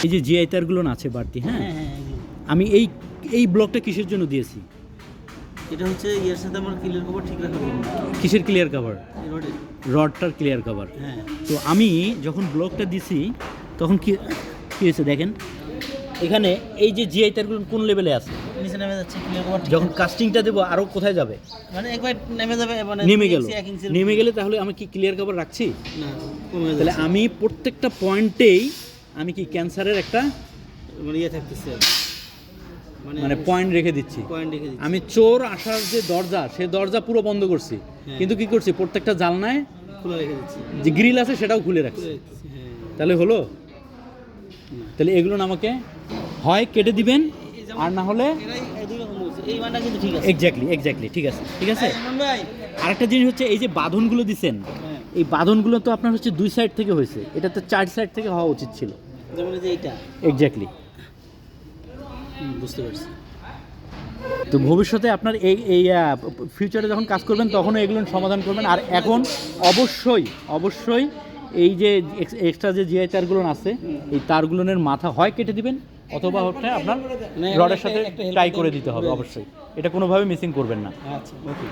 এই যে জিআই তারগুলো আছে বাড়তি, হ্যাঁ, আমি এই ব্লকটা কিসের জন্য দিয়েছি? এটা হচ্ছে এর সাথে আমার ক্লিয়ার কভার ঠিক রাখার জন্য। কিসের ক্লিয়ার কভার? রডের। রডটার ক্লিয়ার কভার। হ্যাঁ। তো আমি যখন ব্লকটা দিছি তখন কি হয়েছে দেখেন, এখানে এই যে জিআই তারগুলো কোন লেভেলে আছে, নিচে নেমে যাচ্ছে ক্লিয়ার কভার। যখন কাস্টিংটা দেবো আরও কোথায় যাবে? মানে একবার নেমে যাবে, মানে নেমে গেলে তাহলে আমি কি ক্লিয়ার কভার রাখছি? না, কমে তাহলে যাচ্ছে। আমি প্রত্যেকটা পয়েন্টেই আমি কি ক্যান্সারের একটা মানে ইয়ে থাকতেছে, মানে পয়েন্ট রেখে দিচ্ছি। পয়েন্ট রেখে দিচ্ছি। আমি চোর আসার যে দরজা, সে দরজা পুরো বন্ধ করছি, হ্যাঁ। কিন্তু কি করছি, প্রত্যেকটা জানলায় খোলা রেখে দিচ্ছি। যে গ্রিল আছে সেটাও খুলে রাখছি। খুলে রেখেছি, হ্যাঁ। তাহলে হলো? তাহলে এগুলো আমাকে হয় কেটে দিবেন, আর না হলে এই দুই রকম হচ্ছে। এই মানটা কিন্তু ঠিক আছে। এক্স্যাক্টলি ঠিক আছে, ঠিক আছে। ইমন ভাই, আরেকটা জিনিস হচ্ছে এই যে বাঁধনগুলো দিছেন, হ্যাঁ, এই বাঁধনগুলো তো আপনার হচ্ছে 2 সাইড থেকে হয়েছে, এটা তো 4 সাইড থেকে হওয়া উচিত ছিল। যেমন এই যে এইটা। এক্স্যাক্টলি। বুঝতে পারছি। তো ভবিষ্যতে আপনার এই ফিউচারে যখন কাজ করবেন তখনও এগুলো সমাধান করবেন। আর এখন অবশ্যই এই যে এক্সট্রা যে জিআই তারগুলো আছে, এই তারগুলোর মাথা হয় কেটে দিবেন, অথবা হচ্ছে আপনার রডের সাথে টাই করে দিতে হবে অবশ্যই। এটা কোনোভাবে মিসিং করবেন না। আচ্ছা, ওকে।